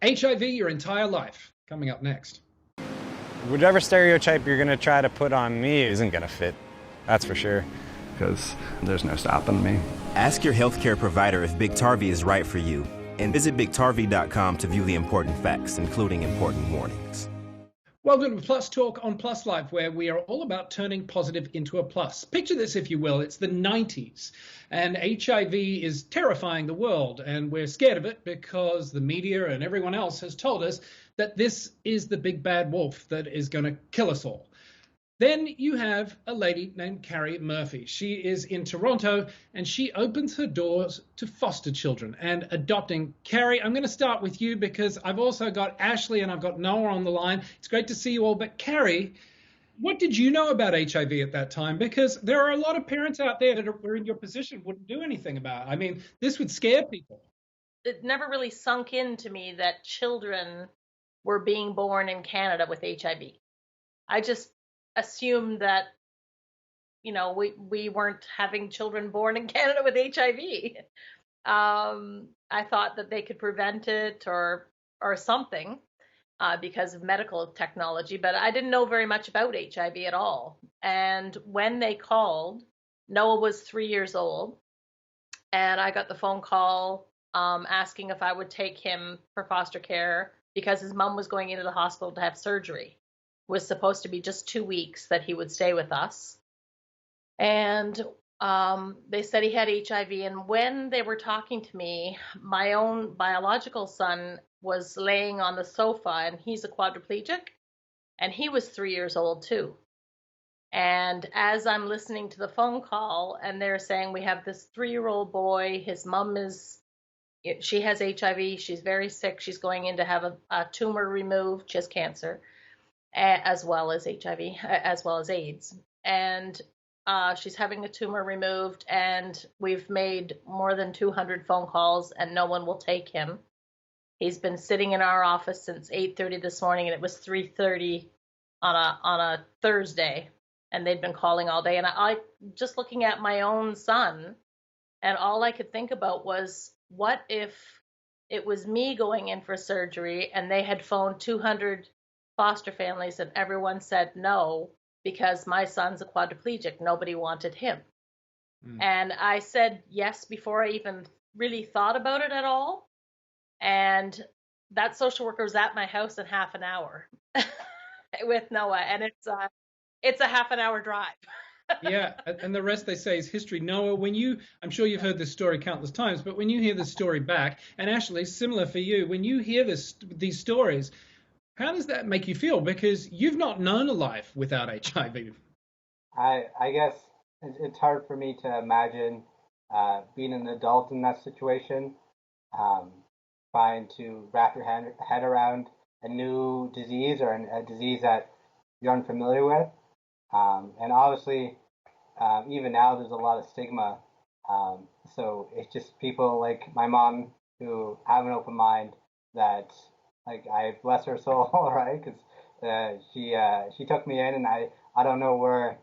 HIV your entire life. Coming up next. Whatever stereotype you're going to try to put on me isn't going to fit. That's for sure. Because there's no stopping me. Ask your healthcare provider if Biktarvy is right for you. And visit Biktarvy.com to view the important facts, including important warnings. Welcome to Plus Talk on Plus Life, where we are all about turning positive into a plus. Picture this, if you will. It's the 90s, and HIV is terrifying the world, and we're scared of it because the media and everyone else has told us that this is the big bad wolf that is going to kill us all. Then you have a lady named Carrie Murphy. She is in Toronto, and she opens her doors to foster children and adopting. Carrie, I'm going to start with you because I've also got Ashley and I've got Noah on the line. It's great to see you all. But Carrie, what did you know about HIV at that time? Because there are a lot of parents out there that are in your position wouldn't do anything about it. I mean, this would scare people. It never really sunk into me that children were being born in Canada with HIV. I just assumed that, we weren't having children born in Canada with HIV. I thought that they could prevent it or something because of medical technology, but I didn't know very much about HIV at all. And when they called, Noah was 3 years old, and I got the phone call asking if I would take him for foster care because his mom was going into the hospital to have surgery. Was supposed to be just 2 weeks that he would stay with us. And they said he had HIV. And when they were talking to me, my own biological son was laying on the sofa, and he's a quadriplegic, and he was 3 years old too. And as I'm listening to the phone call, and they're saying, we have this 3-year-old boy, his mom she has HIV, she's very sick, she's going in to have a tumor removed, she has cancer, as well as HIV, as well as AIDS. And she's having a tumor removed, and we've made more than 200 phone calls, and no one will take him. He's been sitting in our office since 8:30 this morning, and it was 3:30 on a Thursday, and they'd been calling all day. And I just looking at my own son, and all I could think about was, what if it was me going in for surgery, and they had phoned 200 foster families and everyone said no because my son's a quadriplegic. Nobody wanted him. And I said yes before I even really thought about it at all. And that social worker was at my house in half an hour with Noah, and it's a half an hour drive. Yeah, and the rest they say is history. Noah, I'm sure you've heard this story countless times, but when you hear this story back, and Ashley, similar for you, when you hear these stories, how does that make you feel? Because you've not known a life without HIV. I guess it's hard for me to imagine being an adult in that situation, trying to wrap your head around a new disease or a disease that you're unfamiliar with. And obviously, even now, there's a lot of stigma. So it's just people like my mom who have an open mind that, like, I bless her soul, right? Because she took me in, and I don't know where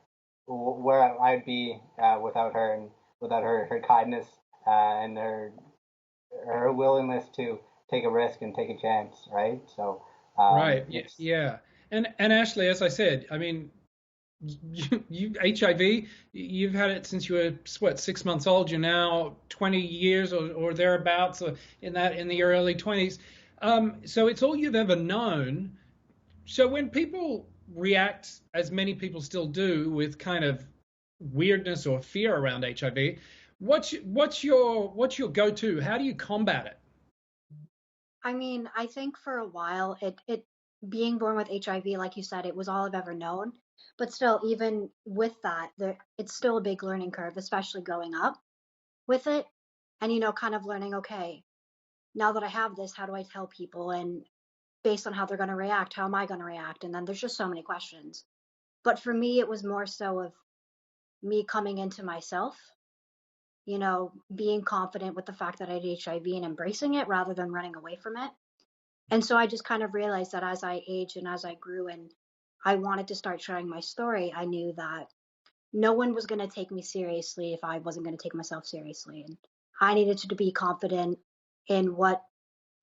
I'd be without her, and without her kindness and her willingness to take a risk and take a chance, right? So right, yeah. And Ashley, as I said, I mean, you HIV, you've had it since you were 6 months old. You're now 20 years or thereabouts, in the early 20s. So it's all you've ever known. So when people react, as many people still do, with kind of weirdness or fear around HIV, what's your go-to? How do you combat it? I mean, I think for a while, it being born with HIV, like you said, it was all I've ever known. But still, even with that, it's still a big learning curve, especially growing up with it. And, kind of learning, okay, now that I have this, how do I tell people? And based on how they're going to react, how am I going to react? And then there's just so many questions. But for me, it was more so of me coming into myself, being confident with the fact that I had HIV and embracing it rather than running away from it. And so I just kind of realized that as I aged and as I grew and I wanted to start sharing my story, I knew that no one was going to take me seriously if I wasn't going to take myself seriously. And I needed to be confident in what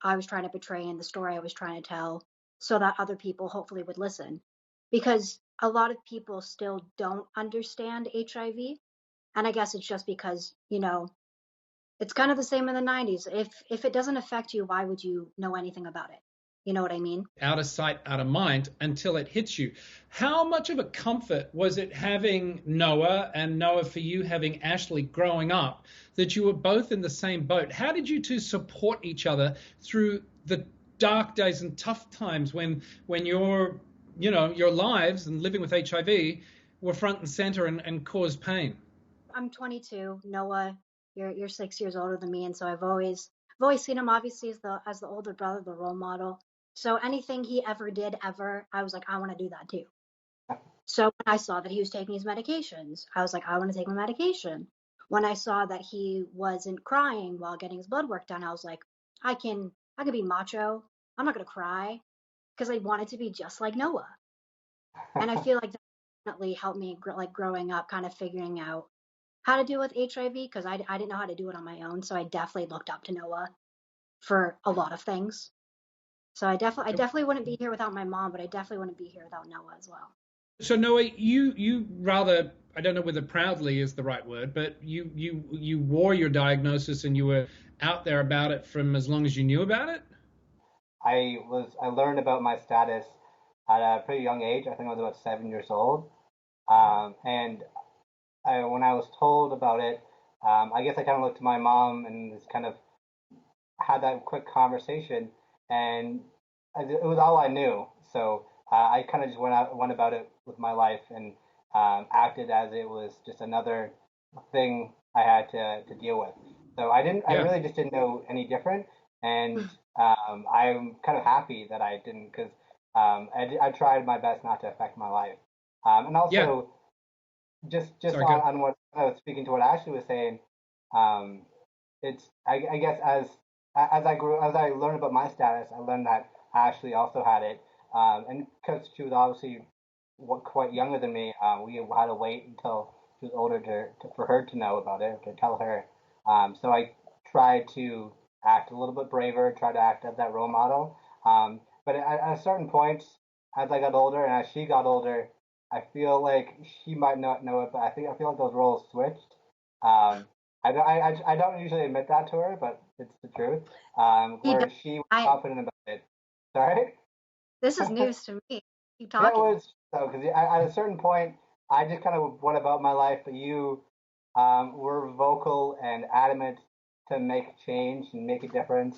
I was trying to portray and the story I was trying to tell so that other people hopefully would listen. Because a lot of people still don't understand HIV. And I guess it's just because, it's kind of the same in the 90s. If it doesn't affect you, why would you know anything about it? You know what I mean? Out of sight, out of mind until it hits you. How much of a comfort was it having Noah and Noah for you having Ashley growing up, that you were both in the same boat? How did you two support each other through the dark days and tough times when your lives and living with HIV were front and center and caused pain? I'm 22. Noah, you're 6 years older than me, and so I've always seen him obviously as the older brother, the role model. So anything he ever did ever, I was like, I want to do that too. So when I saw that he was taking his medications, I was like, I want to take my medication. When I saw that he wasn't crying while getting his blood work done, I was like, I can be macho. I'm not gonna cry, because I wanted to be just like Noah. And I feel like that definitely helped me growing up, kind of figuring out how to deal with HIV, because I didn't know how to do it on my own. So I definitely looked up to Noah for a lot of things. So I definitely wouldn't be here without my mom, but I definitely wouldn't be here without Noah as well. So Noah, you rather, I don't know whether proudly is the right word, but you wore your diagnosis and you were out there about it from as long as you knew about it? I learned about my status at a pretty young age. I think I was about 7 years old. And when I was told about it, I guess I kind of looked to my mom and just kind of had that quick conversation, and it was all I knew. So I kind of just went about it with my life and acted as it was just another thing I had to deal with. So I really just didn't know any different, and I'm kind of happy that I didn't, because I tried my best not to affect my life. And also, just Sorry, on what I was speaking to what Ashley was saying, it's I guess as I learned about my status, I learned that Ashley also had it, and because she was obviously quite younger than me, we had to wait until she was older for her to know about it, to tell her. So I tried to act a little bit braver, try to act as that role model. But at a certain point, as I got older and as she got older, I feel like she might not know it, but I feel like those roles switched. I don't usually admit that to her, but it's the truth. Where she was confident about it. Sorry? This is news to me. Keep talking. No, it's so, because at a certain point, I just kind of went about my life, but you were vocal and adamant to make change and make a difference.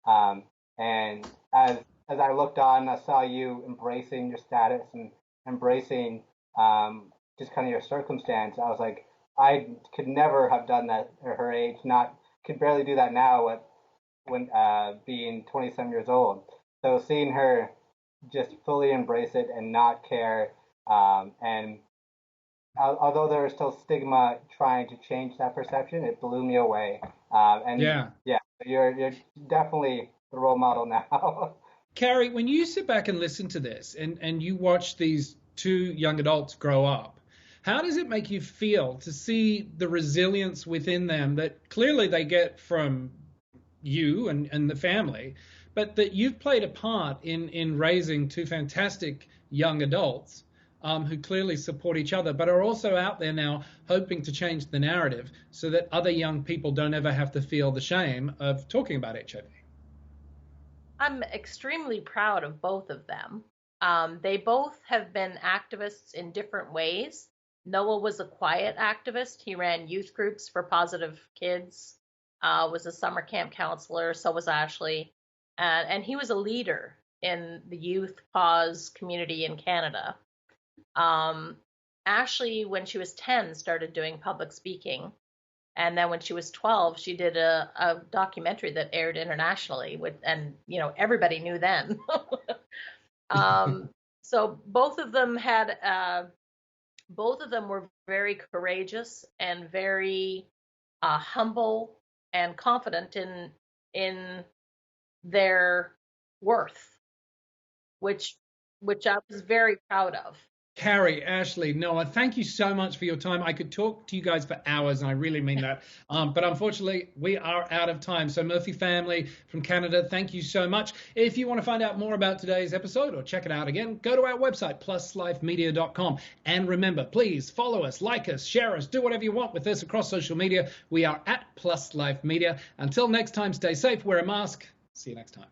And as I looked on, I saw you embracing your status and embracing just kind of your circumstance. I was like, I could never have done that at her age. Could barely do that now when being 27 years old. So seeing her just fully embrace it and not care, and although there is still stigma trying to change that perception, it blew me away. You're definitely the role model now. Carrie, when you sit back and listen to this and you watch these two young adults grow up, how does it make you feel to see the resilience within them that clearly they get from you and the family, but that you've played a part in raising two fantastic young adults who clearly support each other, but are also out there now hoping to change the narrative so that other young people don't ever have to feel the shame of talking about HIV? I'm extremely proud of both of them. They both have been activists in different ways. Noah was a quiet activist. He ran youth groups for positive kids, was a summer camp counselor, so was Ashley. And he was a leader in the youth pause community in Canada. Ashley, when she was 10, started doing public speaking. And then when she was 12, she did a documentary that aired internationally, and everybody knew then. So both of them were very courageous and very humble and confident in their worth, which I was very proud of. Carrie, Ashley, Noah, thank you so much for your time. I could talk to you guys for hours, and I really mean that. But unfortunately, we are out of time. So Murphy family from Canada, thank you so much. If you want to find out more about today's episode or check it out again, go to our website, pluslifemedia.com. And remember, please follow us, like us, share us, do whatever you want with us across social media. We are at Plus Life Media. Until next time, stay safe, wear a mask. See you next time.